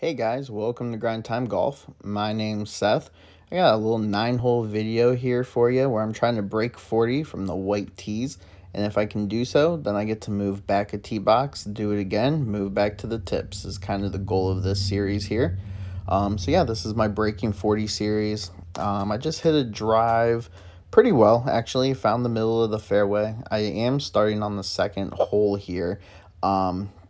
Hey guys, welcome to Grind Time Golf. My name's Seth. I got a little 9-hole video here for you where I'm trying to break 40 from the white tees. And if I can do so, then I get to move back a tee box, do it again, move back to the tips is kind of the goal of this series here. So yeah, this is my Breaking 40 series. I just hit a drive pretty well, actually. Found the middle of the fairway. I am starting on the second hole here.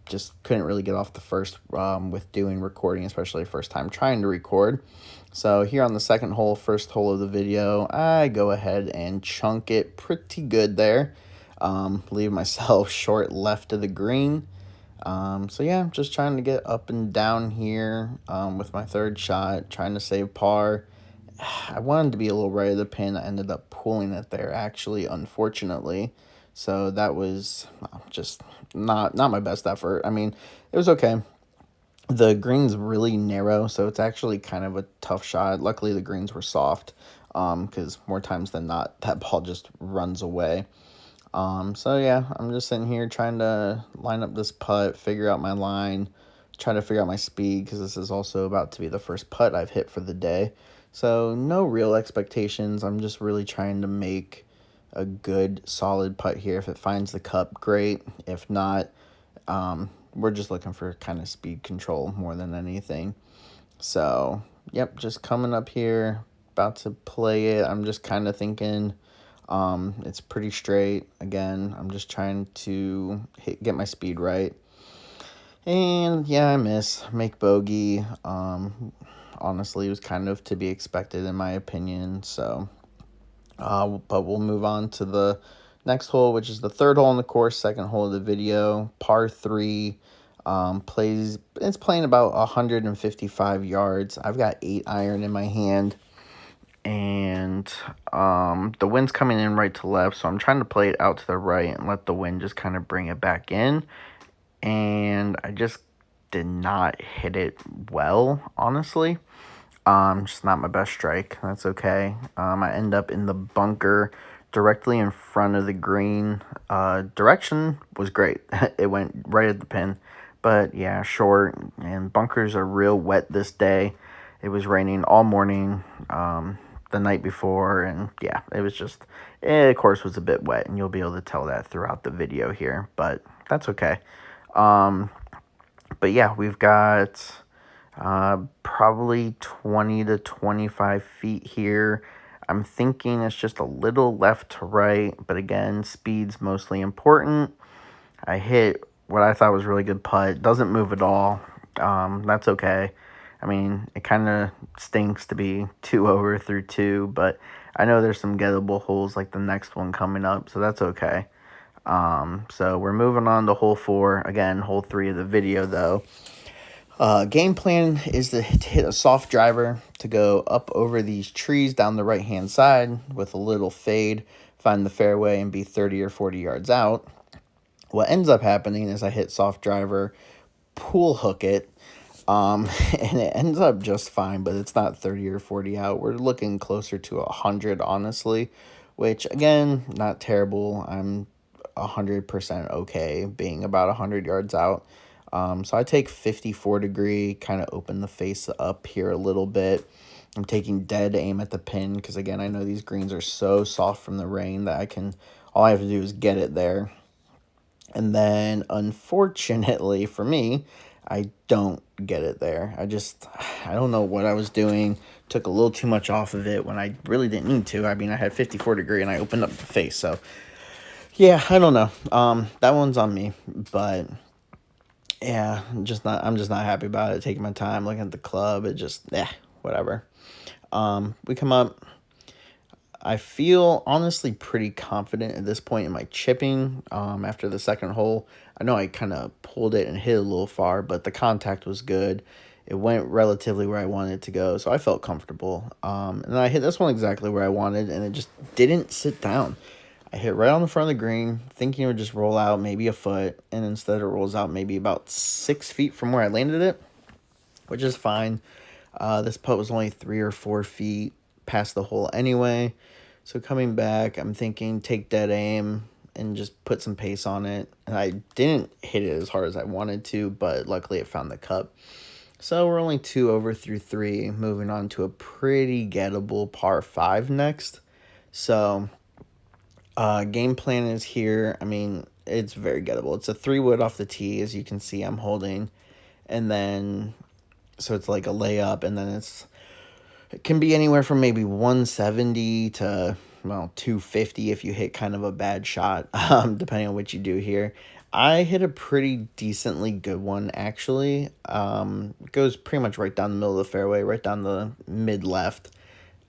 Just couldn't really get off the first with doing recording, especially first time trying to record. So here on the second hole, first hole of the video, I go ahead and chunk it pretty good there. Leave myself short left of the green. So yeah, just trying to get up and down here with my third shot, trying to save par. I wanted to be a little right of the pin. I ended up pulling it there, actually, unfortunately. So that was just not my best effort. I mean, it was okay. The green's really narrow, so it's actually kind of a tough shot. Luckily, the greens were soft, because more times than not, that ball just runs away. So yeah, I'm just sitting here trying to line up this putt, figure out my line, try to figure out my speed, because this is also about to be the first putt I've hit for the day. So no real expectations. I'm just really trying to make a good, solid putt here. If it finds the cup, great. If not, we're just looking for kind of speed control more than anything. So, yep, just coming up here, about to play it. I'm just kind of thinking it's pretty straight. Again, I'm just trying to get my speed right. And yeah, I make bogey. Honestly, it was kind of to be expected in my opinion. So, but we'll move on to the next hole, which is the third hole in the course, second hole of the video, par 3. It's playing about 155 yards. I've got 8-iron in my hand, and the wind's coming in right to left, so I'm trying to play it out to the right and let the wind just kind of bring it back in. And I just did not hit it well, honestly. Just not my best strike. That's okay. I end up in the bunker directly in front of the green. Direction was great. It went right at the pin. But yeah, short, and bunkers are real wet this day. It was raining all morning the night before, and yeah, it was just, of course, was a bit wet, and you'll be able to tell that throughout the video here, but that's okay. But yeah, we've got probably 20 to 25 feet here. I'm thinking it's just a little left to right, but again, speed's mostly important. I hit what I thought was a really good putt. Doesn't move at all. That's okay. I mean, it kind of stinks to be 2 over through 2, but I know there's some gettable holes like the next one coming up, so that's okay. So we're moving on to hole 4. Again, hole 3 of the video, though. Game plan is to hit a soft driver to go up over these trees down the right-hand side with a little fade, find the fairway, and be 30 or 40 yards out. What ends up happening is I hit soft driver, pool hook it, and it ends up just fine, but it's not 30 or 40 out. We're looking closer to 100, honestly, which, again, not terrible. I'm 100% okay being about 100 yards out. So I take 54 degree, kind of open the face up here a little bit. I'm taking dead aim at the pin because, again, I know these greens are so soft from the rain that all I have to do is get it there. And then, unfortunately for me, I don't get it there. I don't know what I was doing. Took a little too much off of it when I really didn't need to. I mean, I had 54 degree and I opened up the face. So, yeah, I don't know. That one's on me. But, yeah, I'm just not happy about it. Taking my time, looking at the club. It just, whatever. We come up. I feel honestly pretty confident at this point in my chipping after the second hole. I know I kind of pulled it and hit a little far, but the contact was good. It went relatively where I wanted it to go, so I felt comfortable. And I hit this one exactly where I wanted, and it just didn't sit down. I hit right on the front of the green, thinking it would just roll out maybe a foot, and instead it rolls out maybe about 6 feet from where I landed it, which is fine. This putt was only 3 or 4 feet past the hole anyway. So coming back, I'm thinking take dead aim and just put some pace on it. And I didn't hit it as hard as I wanted to, but luckily it found the cup. So we're only 2 over through 3, moving on to a pretty gettable par 5 next. So game plan is here. I mean, it's very gettable. It's a 3-wood off the tee, as you can see I'm holding. And then, so it's like a layup, and then it can be anywhere from maybe 170 to, well, 250 if you hit kind of a bad shot, depending on what you do here. I hit a pretty decently good one, actually. It goes pretty much right down the middle of the fairway, right down the mid-left.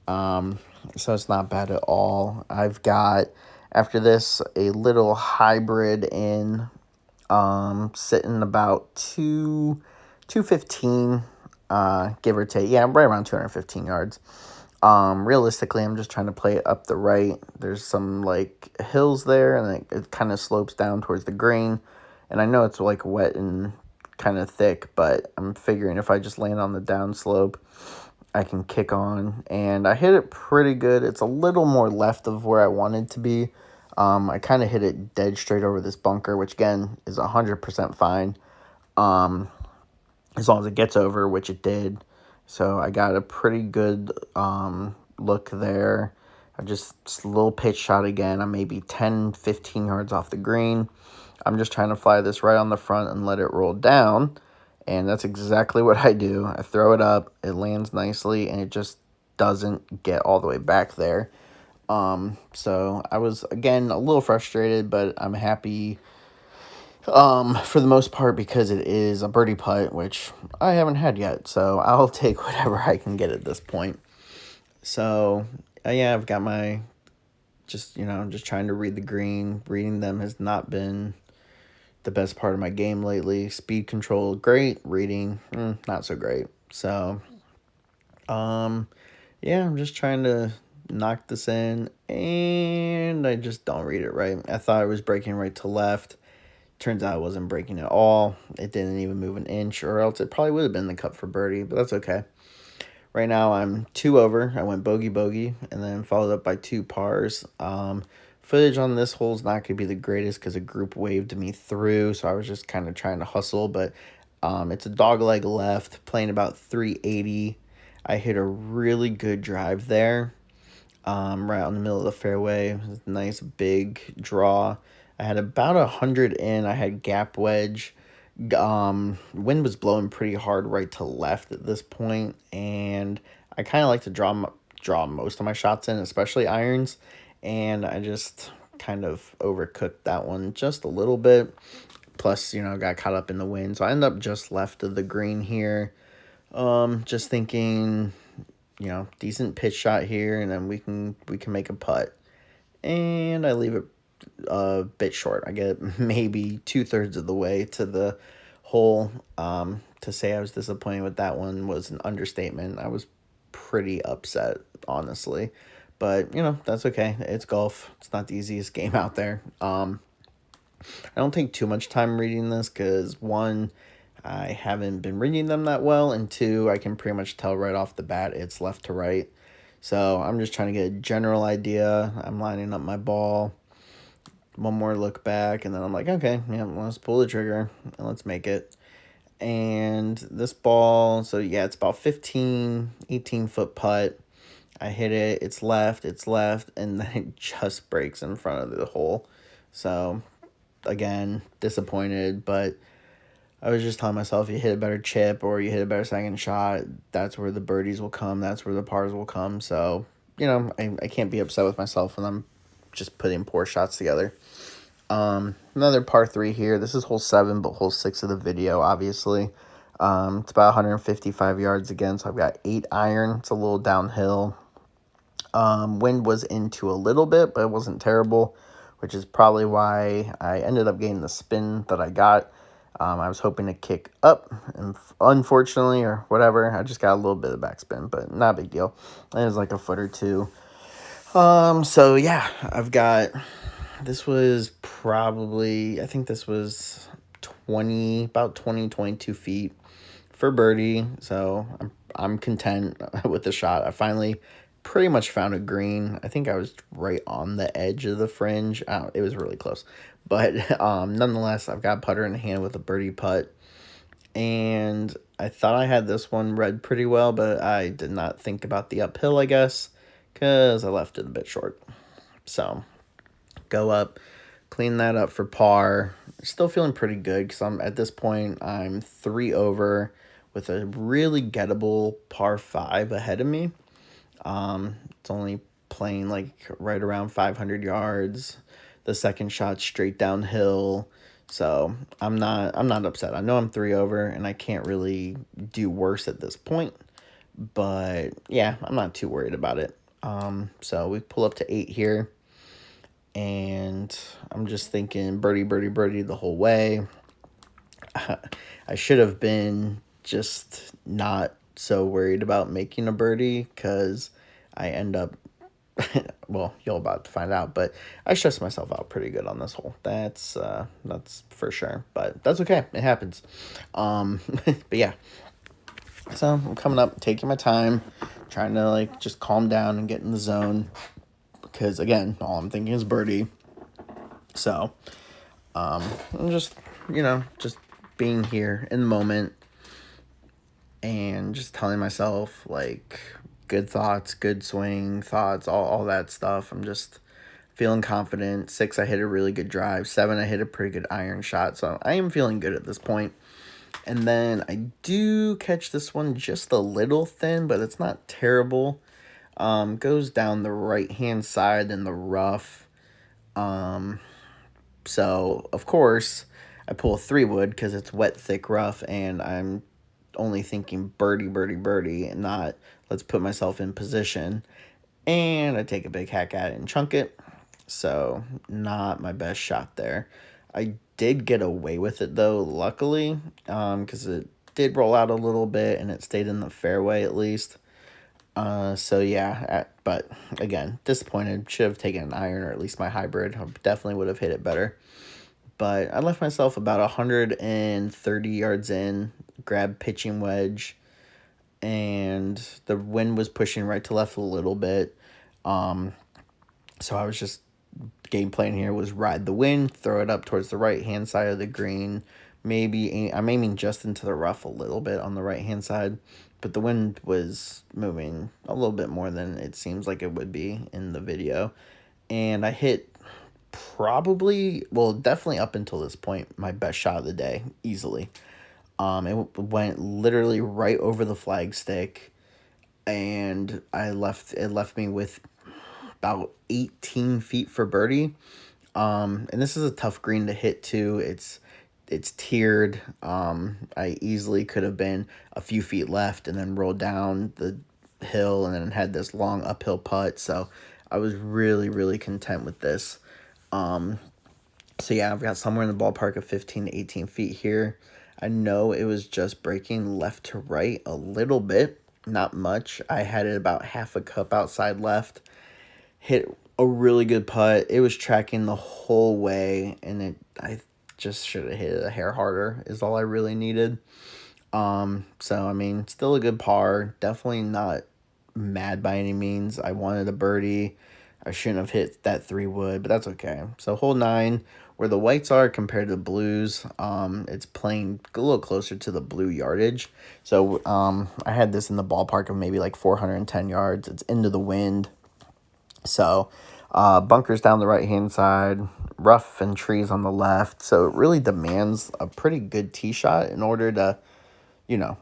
So it's not bad at all. I've got, after this, a little hybrid in, sitting about 215, give or take. Yeah, right around 215 yards. Realistically, I'm just trying to play it up the right. There's some, like, hills there, and it kind of slopes down towards the green. And I know it's, like, wet and kind of thick, but I'm figuring if I just land on the downslope, I can kick on. And I hit it pretty good. It's a little more left of where I wanted to be. I kind of hit it dead straight over this bunker, which, again, is 100% fine. As long as it gets over, which it did. So I got a pretty good look there. I just a little pitch shot again. I'm maybe 10, 15 yards off the green. I'm just trying to fly this right on the front and let it roll down. And that's exactly what I do. I throw it up, it lands nicely, and it just doesn't get all the way back there. So I was, again, a little frustrated, but I'm happy for the most part, because it is a birdie putt, which I haven't had yet, so I'll take whatever I can get at this point. So, yeah, I've got my, just trying to read the green. Reading them has not been the best part of my game lately. Speed control, great. Reading, not so great. So, yeah, I'm just trying to knock this in, and I just don't read it right. I thought I was breaking right to left. Turns out it wasn't breaking at all. It didn't even move an inch, or else it probably would have been the cut for birdie, but that's okay. Right now I'm 2 over. I went bogey, and then followed up by 2 pars. Footage on this hole is not going to be the greatest because a group waved me through, so I was just kind of trying to hustle, but it's a dog leg left, playing about 380. I hit a really good drive there, right on the middle of the fairway. Nice big draw. I had about 100 in. I had gap wedge. Wind was blowing pretty hard right to left at this point, and I kind of like to draw most of my shots in, especially irons, and I just kind of overcooked that one just a little bit. Plus, got caught up in the wind, so I ended up just left of the green here. Just thinking, decent pitch shot here, and then we can make a putt. And I leave it a bit short. I get maybe 2/3 of the way to the hole. To say I was disappointed with that one was an understatement. I was pretty upset, honestly. But, that's okay. It's golf. It's not the easiest game out there. I don't take too much time reading this because, one, I haven't been reading them that well, and 2, I can pretty much tell right off the bat it's left to right. So I'm just trying to get a general idea. I'm lining up my ball. One more look back, and then I'm like, okay, yeah, let's pull the trigger and let's make it. And this ball, so yeah, it's about 18 foot putt. I hit it, it's left, and then it just breaks in front of the hole. So, again, disappointed, but I was just telling myself, you hit a better chip or you hit a better second shot, that's where the birdies will come, that's where the pars will come. So, I can't be upset with myself when I'm just putting poor shots together. Another par 3 here. This is hole 7, but hole 6 of the video, obviously. It's about 155 yards again, so I've got 8 iron. It's a little downhill. Wind was into a little bit, but it wasn't terrible, which is probably why I ended up getting the spin that I got. I was hoping to kick up, and unfortunately, or whatever, I just got a little bit of backspin, but not a big deal. It was like a foot or two. So yeah, I've got, this was probably, I think this was about 22 feet for birdie. So I'm content with the shot. I finally pretty much found a green. I think I was right on the edge of the fringe. It was really close, but nonetheless, I've got a putter in hand with a birdie putt, and I thought I had this one read pretty well, but I did not think about the uphill, I guess, because I left it a bit short. So, go up, clean that up for par. Still feeling pretty good because at this point, I'm 3 over with a really gettable par 5 ahead of me. It's only playing like right around 500 yards. The second shot straight downhill. So I'm not upset. I know I'm 3 over and I can't really do worse at this point. But yeah, I'm not too worried about it. So we pull up to 8 here. And I'm just thinking birdie, birdie, birdie the whole way. I should have been just not so worried about making a birdie because I end up, well, you're about to find out, but I stressed myself out pretty good on this hole. That's for sure, but that's okay. It happens. But yeah, so I'm coming up, taking my time, trying to like just calm down and get in the zone because again, all I'm thinking is birdie. So, I'm just, just being here in the moment and just telling myself, like, good thoughts, good swing thoughts, all that stuff. I'm just feeling confident. 6, I hit a really good drive. 7, I hit a pretty good iron shot. So I am feeling good at this point. And then I do catch this one just a little thin, but it's not terrible. Goes down the right-hand side in the rough. So, of course, I pull a 3-wood because it's wet, thick, rough, and I'm only thinking birdie, birdie, birdie, and not let's put myself in position. And I take a big hack at it and chunk it. So, not my best shot there. I did get away with it, though, luckily, because it did roll out a little bit, and it stayed in the fairway at least. So yeah, but again, disappointed. Should have taken an iron or at least my hybrid. I definitely would have hit it better. But I left myself about 130 yards in, grabbed pitching wedge, and the wind was pushing right to left a little bit. So I was just game plan here was ride the wind, throw it up towards the right hand side of the green. Maybe I'm aiming just into the rough a little bit on the right hand side, but the wind was moving a little bit more than it seems like it would be in the video. And I hit definitely up until this point, my best shot of the day, easily. It went literally right over the flagstick, and it left me with about 18 feet for birdie. And this is a tough green to hit too. It's tiered. I easily could have been a few feet left and then rolled down the hill and then had this long uphill putt. So I was really, really content with this. So yeah, I've got somewhere in the ballpark of 15 to 18 feet here. I know it was just breaking left to right a little bit, not much. I had it about half a cup outside left. Hit a really good putt. It was tracking the whole way, and I just should have hit it a hair harder is all I really needed. So I mean, still a good par. Definitely not mad by any means. I wanted a birdie. I shouldn't have hit that 3-wood, but that's okay. So hole 9, where the whites are compared to the blues, it's playing a little closer to the blue yardage. So I had this in the ballpark of maybe like 410 yards. It's into the wind. So bunkers down the right-hand side, rough and trees on the left. So it really demands a pretty good tee shot in order to,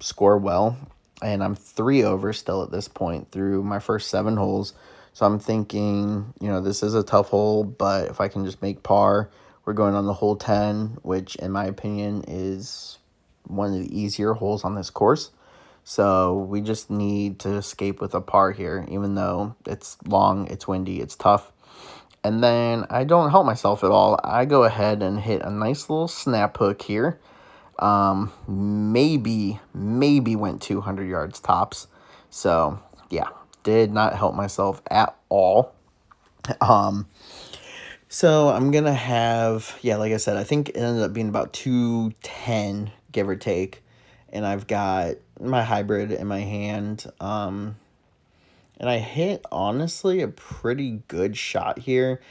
score well. And I'm 3 over still at this point through my first 7 holes. So I'm thinking, this is a tough hole, but if I can just make par, we're going on the hole 10, which in my opinion is one of the easier holes on this course. So we just need to escape with a par here, even though it's long, it's windy, it's tough. And then I don't help myself at all. I go ahead and hit a nice little snap hook here. Maybe went 200 yards tops. So yeah, did not help myself at all. So I'm going to have, like I said, I think it ended up being about 210, give or take. And I've got my hybrid in my hand. And I hit, honestly, a pretty good shot here.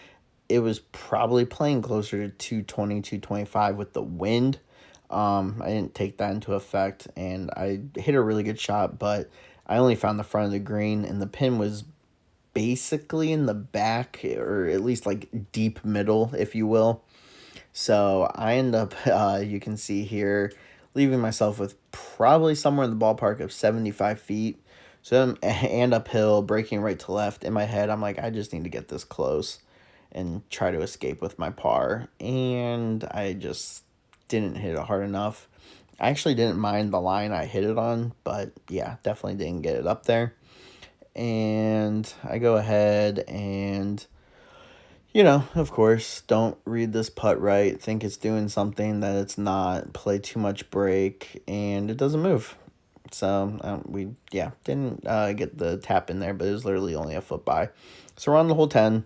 It was probably playing closer to 220, 225 with the wind. I didn't take that into effect, and I hit a really good shot, but I only found the front of the green, and the pin was basically in the back, or at least like deep middle, if you will. So I end up, you can see here, leaving myself with probably somewhere in the ballpark of 75 feet. So and uphill, breaking right to left. In my head, I'm like, I just need to get this close and try to escape with my par. And I just didn't hit it hard enough. I actually didn't mind the line I hit it on, but yeah, definitely didn't get it up there. And I go ahead and, of course, don't read this putt right, think it's doing something that it's not, play too much break, and it doesn't move. So didn't get the tap in there, but it was literally only a foot by. So we're on the hole 10.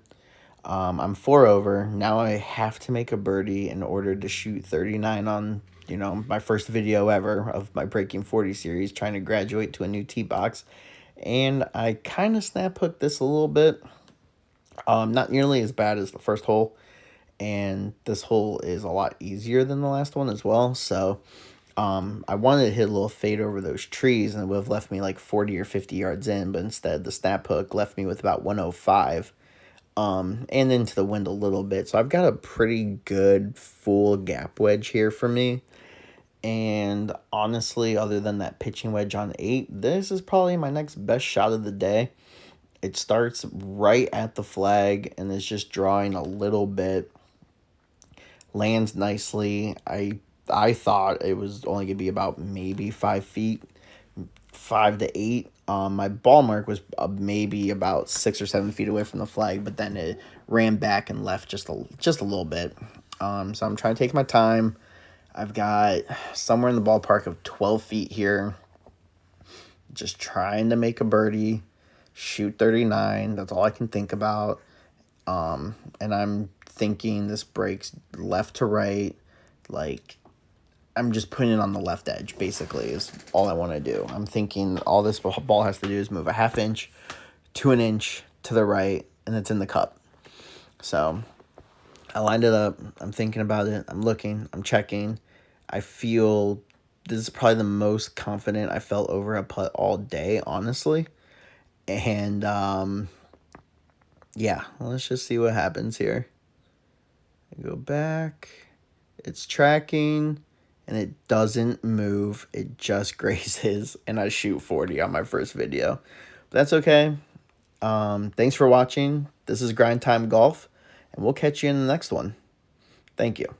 I'm 4 over. Now I have to make a birdie in order to shoot 39 on, my first video ever of my Breaking 40 series, trying to graduate to a new tee box. And I kind of snap hooked this a little bit. Not nearly as bad as the first hole, and this hole is a lot easier than the last one as well. So I wanted to hit a little fade over those trees, and it would have left me like 40 or 50 yards in, but instead the snap hook left me with about 105, and into the wind a little bit. So I've got a pretty good full gap wedge here for me. And honestly, other than that pitching wedge on 8, this is probably my next best shot of the day. It starts right at the flag and is just drawing a little bit. Lands nicely. I thought it was only going to be about maybe 5 feet, 5 to 8. My ball mark was maybe about 6 or 7 feet away from the flag, but then it ran back and left just a little bit. So I'm trying to take my time. I've got somewhere in the ballpark of 12 feet here. Just trying to make a birdie, shoot 39. That's all I can think about. And I'm thinking this breaks left to right. Like, I'm just putting it on the left edge, basically, is all I want to do. I'm thinking all this ball has to do is move a half inch to an inch to the right, and it's in the cup. So I lined it up. I'm thinking about it. I'm looking. I'm checking. I feel this is probably the most confident I felt over a putt all day, honestly. And, yeah, let's just see what happens here. I go back. It's tracking, and it doesn't move. It just grazes, and I shoot 40 on my first video. But that's okay. Thanks for watching. This is Grind Time Golf, and we'll catch you in the next one. Thank you.